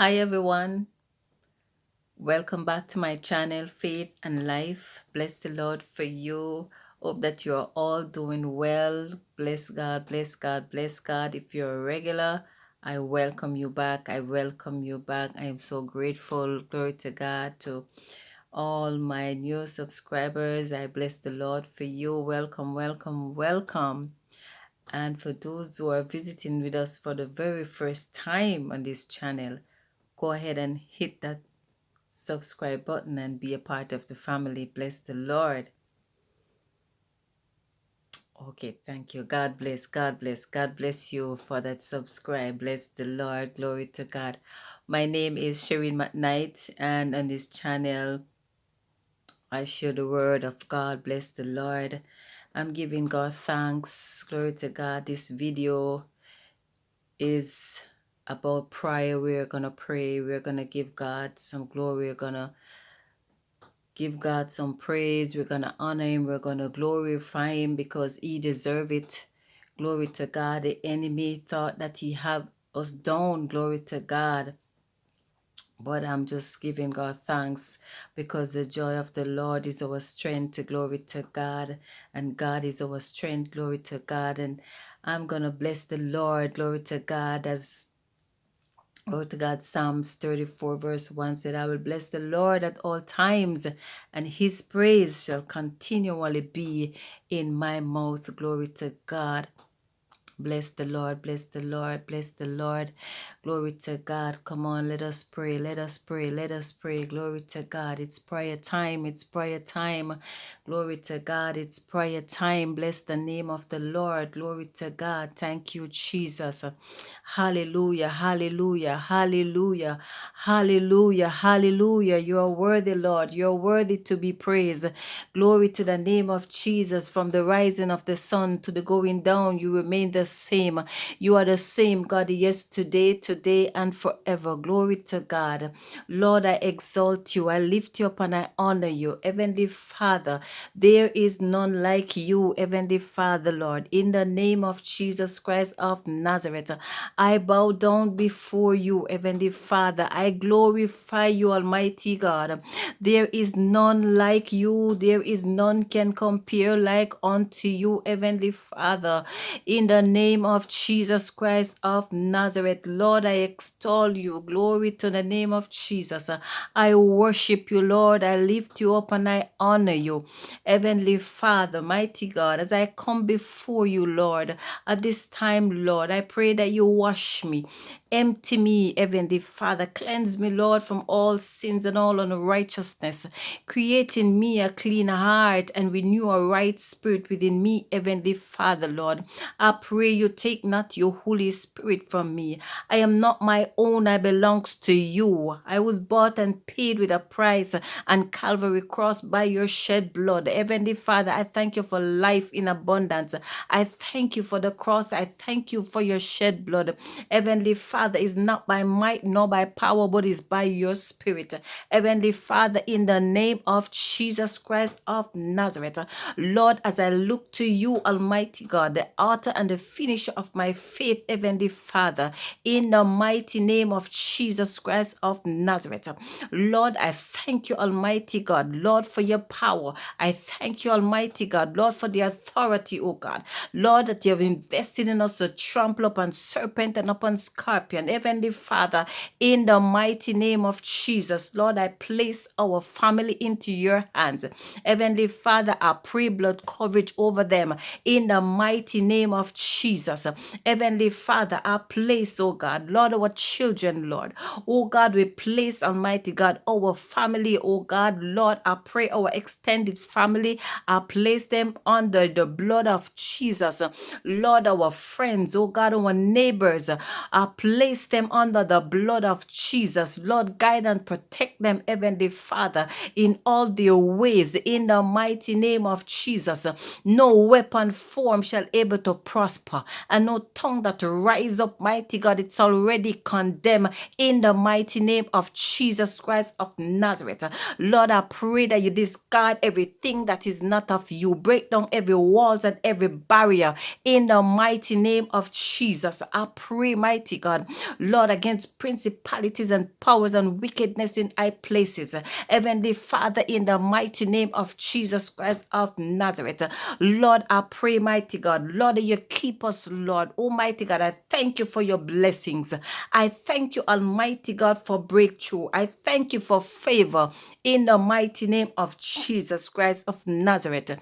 Hi everyone, welcome back to my channel Faith and Life. Bless the Lord for you. Hope that you're all doing well. Bless God, bless God, bless God. If you're a regular, I welcome you back. I welcome you back. I am so grateful. Glory to God, to all my new subscribers. I bless the Lord for you. Welcome, welcome, welcome. And for those who are visiting with us for the very first time on this channel, go ahead and hit that subscribe button and be a part of the family. Bless the Lord. Okay, thank you. God bless, God bless, God bless you for that subscribe. Bless the Lord. Glory to God. My name is Shireen McKnight, and on this channel, I share the word of God. Bless the Lord. I'm giving God thanks. Glory to God. This video is about prayer. We're going to pray. We're going to give God some glory. We're going to give God some praise. We're going to honor him. We're going to glorify him because he deserves it. Glory to God. The enemy thought that he had us down. Glory to God. But I'm just giving God thanks because the joy of the Lord is our strength. Glory to God. And God is our strength. Glory to God. And I'm going to bless the Lord. Glory to God. As Glory to God, Psalms 34 verse 1 said, I will bless the Lord at all times, and his praise shall continually be in my mouth. Glory to God. Bless the Lord, bless the Lord, bless the Lord. Glory to God. Come on, let us pray, let us pray, let us pray. Glory to God. It's prayer time, it's prayer time. Glory to God, it's prayer time. Bless the name of the Lord. Glory to God. Thank you, Jesus. Hallelujah, hallelujah, hallelujah, hallelujah, hallelujah. You are worthy, Lord. You are worthy to be praised. Glory to the name of Jesus. From the rising of the sun to the going down, you remain the same. You are the same, God, yesterday, today, and forever. Glory to God. Lord, I exalt you. I lift you up and I honor you. Heavenly Father, there is none like you, Heavenly Father, Lord. In the name of Jesus Christ of Nazareth, I bow down before you, Heavenly Father. I glorify you, Almighty God. There is none like you. There is none can compare like unto you, Heavenly Father. In the name of Jesus Christ of Nazareth, Lord, I extol you. Glory to the name of Jesus. I worship you, Lord. I lift you up and I honor you. Heavenly Father, mighty God, as I come before you, Lord, at this time, Lord, I pray that you wash me. Empty me, Heavenly Father. Cleanse me, Lord, from all sins and all unrighteousness. Create in me a clean heart and renew a right spirit within me, Heavenly Father, Lord. I pray you take not your Holy Spirit from me. I am not my own, I belongs to you. I was bought and paid with a price and Calvary cross by your shed blood. Heavenly Father, I thank you for life in abundance. I thank you for the cross. I thank you for your shed blood. Heavenly Father, is not by might nor by power, but is by your spirit. Heavenly Father, in the name of Jesus Christ of Nazareth, Lord, as I look to you, Almighty God, the author and the finisher of my faith, Heavenly Father, in the mighty name of Jesus Christ of Nazareth. Lord, I thank you, Almighty God, Lord, for your power. I thank you, Almighty God, Lord, for the authority, oh God. Lord, that you have invested in us to trample upon serpent and upon scorpion. Heavenly Father, in the mighty name of Jesus, Lord, I place our family into your hands. Heavenly Father, I pray blood coverage over them in the mighty name of Jesus. Heavenly Father, I place, oh God, Lord, our children, Lord. Oh God, we place, Almighty God, our family, oh God, Lord, I pray our extended family, I place them under the blood of Jesus. Lord, our friends, oh God, our neighbors, I place them under the blood of Jesus. Lord, guide and protect them, Heavenly Father, in all their ways, in the mighty name of Jesus. No weapon form shall able to prosper, and no tongue that rise up, mighty God, it's already condemned in the mighty name of Jesus Christ of Nazareth. Lord, I pray that you discard everything that is not of you. Break down every walls and every barrier in the mighty name of Jesus. I pray, mighty God, Lord, against principalities and powers and wickedness in high places. Heavenly Father, in the mighty name of Jesus Christ of Nazareth, Lord, I pray, mighty God, Lord, that you keep us, Lord. Almighty God, I thank you for your blessings. I thank you, Almighty God, for breakthrough. I thank you for favor in the mighty name of Jesus Christ of Nazareth.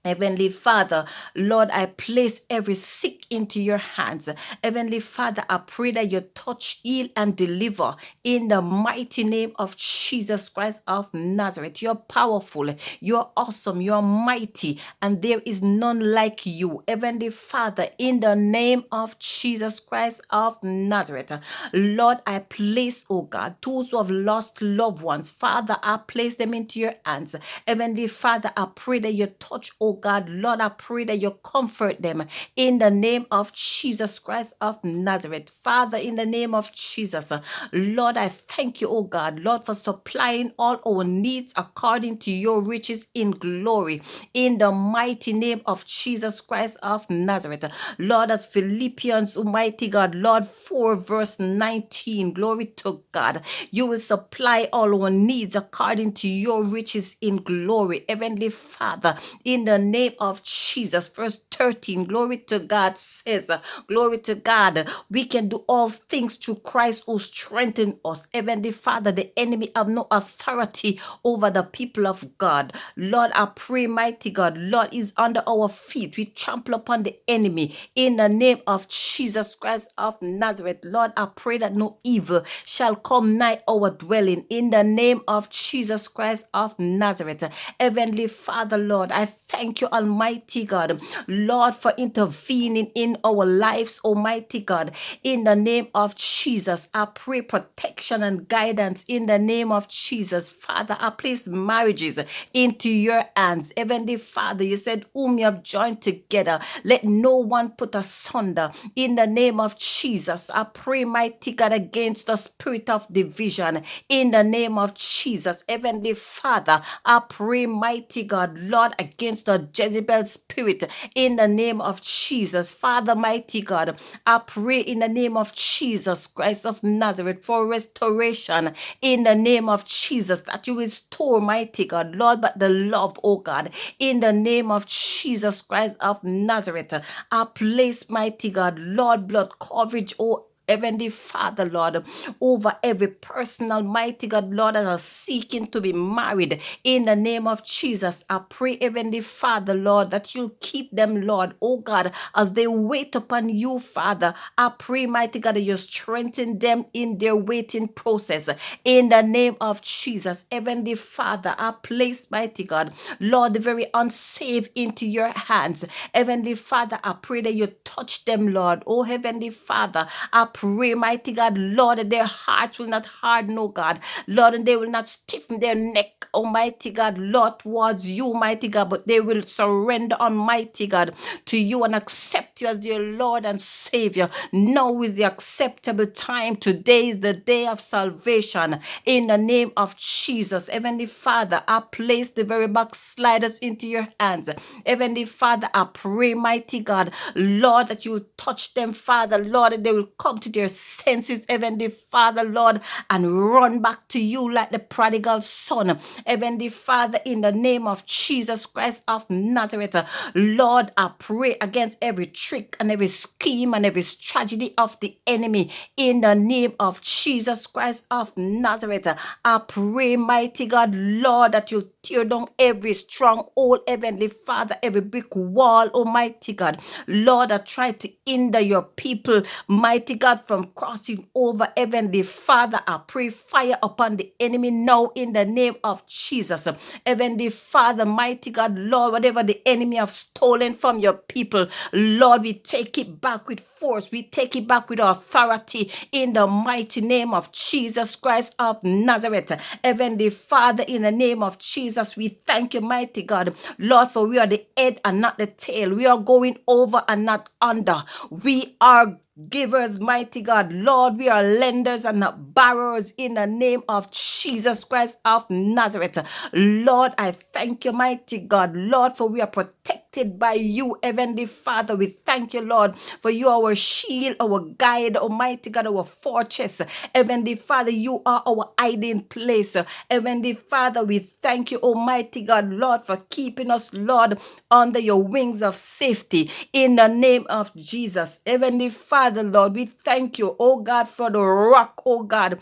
Heavenly Father, Lord, I place every sick into your hands. Heavenly Father, I pray that you touch, heal, and deliver in the mighty name of Jesus Christ of Nazareth. You're powerful, you're awesome, you're mighty, and there is none like you. Heavenly Father, in the name of Jesus Christ of Nazareth, Lord, I place, oh God, those who have lost loved ones. Father, I place them into your hands. Heavenly Father, I pray that you touch, oh God, Lord, I pray that you comfort them in the name of Jesus Christ of Nazareth. Father, in the name of Jesus, Lord, I thank you, oh God, Lord, for supplying all our needs according to your riches in glory, in the mighty name of Jesus Christ of Nazareth. Lord, as Philippians, Almighty God, Lord, 4 verse 19, glory to God, you will supply all our needs according to your riches in glory. Heavenly Father, in the name of Jesus, verse 13, glory to God says, glory to God, we can do all things through Christ who strengthens us. Heavenly Father, the enemy have no authority over the people of God. Lord, I pray, mighty God, Lord, is under our feet. We trample upon the enemy in the name of Jesus Christ of Nazareth. Lord, I pray that no evil shall come nigh our dwelling in the name of Jesus Christ of Nazareth. Heavenly Father, Lord, I thank you, Almighty God, Lord, for intervening in our lives, Almighty God. In the name of Jesus, I pray protection and guidance in the name of Jesus. Father, I place marriages into your hands. Heavenly Father, you said, whom you have joined together, let no one put asunder. In the name of Jesus, I pray, mighty God, against the spirit of division. In the name of Jesus, Heavenly Father, I pray, mighty God, Lord, against the Jezebel spirit. In the name of Jesus, Father, mighty God, I pray in the name of Jesus Christ of Nazareth for restoration. In the name of Jesus, that you restore, mighty God, Lord, but the love, oh God. In the name of Jesus Christ of Nazareth, I place, mighty God, Lord, blood coverage, oh Heavenly Father, Lord, over every person, Almighty God, Lord, that are seeking to be married. In the name of Jesus, I pray, Heavenly Father, Lord, that you'll keep them, Lord, oh God, as they wait upon you, Father. I pray, mighty God, that you strengthen them in their waiting process. In the name of Jesus, Heavenly Father, I place, mighty God, Lord, the very unsaved into your hands. Heavenly Father, I pray that you touch them, Lord. Oh, Heavenly Father, I pray, mighty God, Lord, that their hearts will not harden, oh God. Lord, and they will not stiffen their neck, Almighty God, Lord, towards you, mighty God, but they will surrender, Almighty God, to you and accept you as their Lord and Savior. Now is the acceptable time. Today is the day of salvation. In the name of Jesus, Heavenly Father, I place the very backsliders into your hands. Heavenly Father, I pray, mighty God, Lord, that you will touch them, Father, Lord, that they will come to their senses, Heavenly Father, Lord, and run back to you like the prodigal son. Heavenly Father, in the name of Jesus Christ of Nazareth, Lord, I pray against every trick and every scheme and every strategy of the enemy. In the name of Jesus Christ of Nazareth, I pray, mighty God, Lord, that you tear down every stronghold, Heavenly Father, every brick wall, Almighty God, Lord, I try to hinder your people, mighty God, from crossing over. Heavenly Father, I pray fire upon the enemy now in the name of Jesus. Heavenly Father, mighty God, Lord, whatever the enemy have stolen from your people, Lord, we take it back with force. We take it back with authority in the mighty name of Jesus Christ of Nazareth. Heavenly Father, in the name of Jesus, we thank you, mighty God, Lord, for we are the head and not the tail. We are going over and not under. We are givers, mighty God. Lord, we are lenders and not borrowers in the name of Jesus Christ of Nazareth. Lord, I thank you, mighty God. Lord, for we are protected by you, Heavenly Father. We thank you, Lord, for you are our shield, our guide, Almighty God, our fortress. Heavenly Father, you are our hiding place. Heavenly Father, we thank you, Almighty God, Lord, for keeping us, Lord, under your wings of safety in the name of Jesus. Heavenly Father, Lord, we thank you, oh God, for the rock, oh God,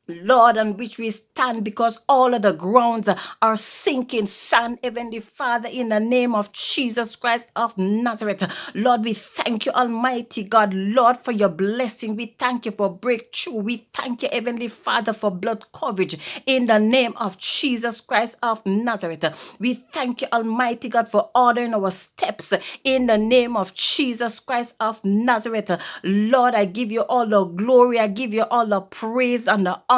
Lord, on which we stand, because all of the grounds are sinking sand, Heavenly Father, in the name of Jesus Christ of Nazareth. Lord, we thank you, Almighty God, Lord, for your blessing. We thank you for breakthrough. We thank you, Heavenly Father, for blood coverage in the name of Jesus Christ of Nazareth. We thank you, Almighty God, for ordering our steps in the name of Jesus Christ of Nazareth. Lord, I give you all the glory. I give you all the praise and the honor.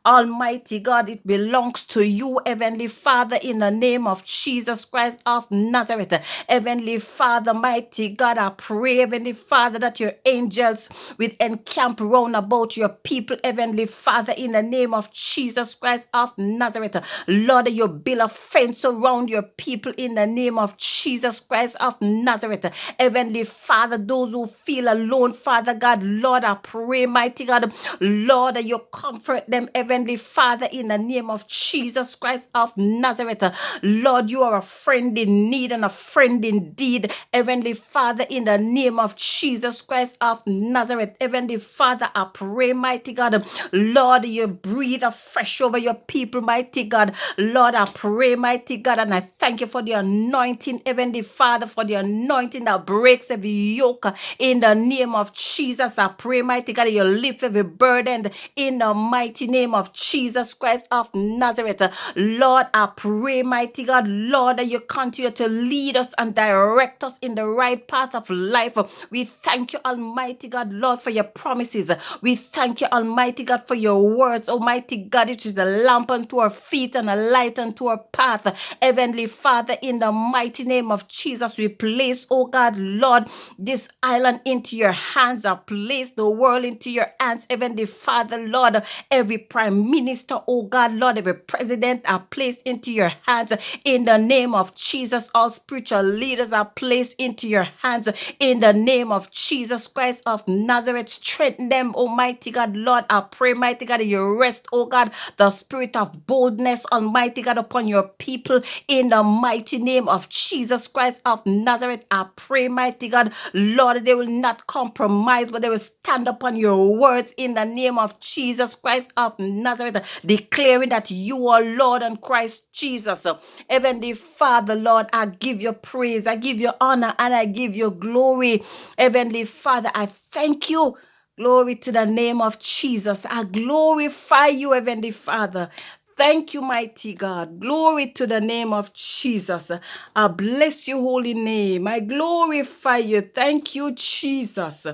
Almighty God, it belongs to you, Heavenly Father, in the name of Jesus Christ of Nazareth. Heavenly Father, mighty God, I pray, Heavenly Father, that your angels will encamp round about your people, Heavenly Father, in the name of Jesus Christ of Nazareth. Lord, you build a fence around your people in the name of Jesus Christ of Nazareth. Heavenly Father, those who feel alone, Father God, Lord, I pray, mighty God, Lord, that you comfort them, Heavenly Father, in the name of Jesus Christ of Nazareth. Lord, you are a friend in need and a friend indeed, Heavenly Father, in the name of Jesus Christ of Nazareth. Heavenly Father, I pray, mighty God, Lord, you breathe afresh over your people, mighty God. Lord, I pray, mighty God, and I thank you for the anointing, Heavenly Father, for the anointing that breaks every yoke in the name of Jesus. I pray, mighty God, you lift every burden in the mighty name of Jesus Christ of Nazareth. Lord, I pray, mighty God, Lord, that you continue to lead us and direct us in the right path of life. We thank you, Almighty God, Lord, for your promises. We thank you, Almighty God, for your words, Almighty God, it is a lamp unto our feet and a light unto our path. Heavenly Father, in the mighty name of Jesus, we place, oh God, Lord, this island into your hands. I place the world into your hands, Heavenly Father, Lord, every prime minister, oh God, Lord, every president are placed into your hands in the name of Jesus. All spiritual leaders are placed into your hands in the name of Jesus Christ of Nazareth. Strengthen them, Almighty God, Lord, I pray, mighty God, that you rest, oh God, the spirit of boldness, Almighty God, upon your people in the mighty name of Jesus Christ of Nazareth. I pray, mighty God, Lord, they will not compromise, but they will stand upon your words in the name of Jesus Christ of Nazareth, declaring that you are Lord and Christ Jesus. Heavenly Father, Lord, I give you praise, I give you honor, and I give you glory. Heavenly Father, I thank you. Glory to the name of Jesus. I glorify you, Heavenly Father. Thank you, mighty God. Glory to the name of Jesus. I bless your holy name. I glorify you. Thank you, Jesus.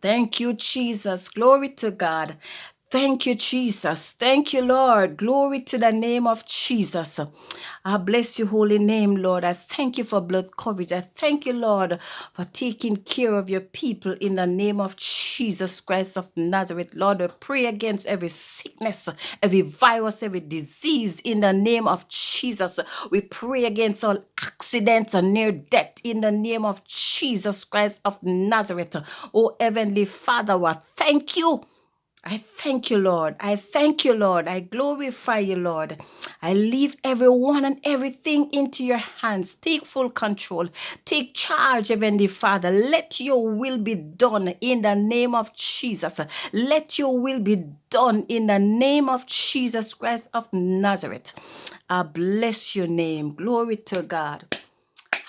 Thank you, Jesus. Glory to God. Thank you, Jesus. Thank you, Lord. Glory to the name of Jesus. I bless your holy name, Lord. I thank you for blood coverage. I thank you, Lord, for taking care of your people in the name of Jesus Christ of Nazareth. Lord, I pray against every sickness, every virus, every disease in the name of Jesus. We pray against all accidents and near death in the name of Jesus Christ of Nazareth. Oh, Heavenly Father, I thank you. I thank you, Lord. I thank you, Lord. I glorify you, Lord. I leave everyone and everything into your hands. Take full control. Take charge, Heavenly Father. Let your will be done in the name of Jesus. Let your will be done in the name of Jesus Christ of Nazareth. I bless your name. Glory to God.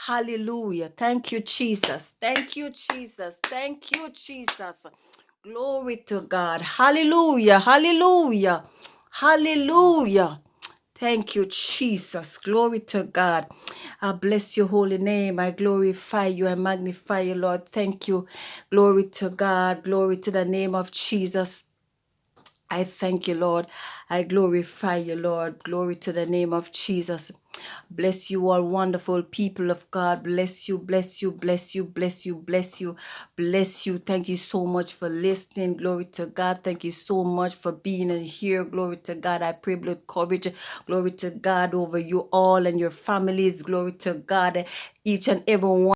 Hallelujah. Thank you, Jesus. Thank you, Jesus. Thank you, Jesus. Glory to God. Hallelujah. Hallelujah. Hallelujah. Thank you, Jesus. Glory to God. I bless your holy name. I glorify you. I magnify you, Lord. Thank you. Glory to God. Glory to the name of Jesus. I thank you, Lord. I glorify you, Lord. Glory to the name of Jesus. Bless you all, wonderful people of God. Bless you, bless you, bless you, bless you, bless you, bless you. Thank you so much for listening. Glory to God. Thank you so much for being in here. Glory to God. I pray blood coverage. Glory to God over you all and your families. Glory to God. Each and every one.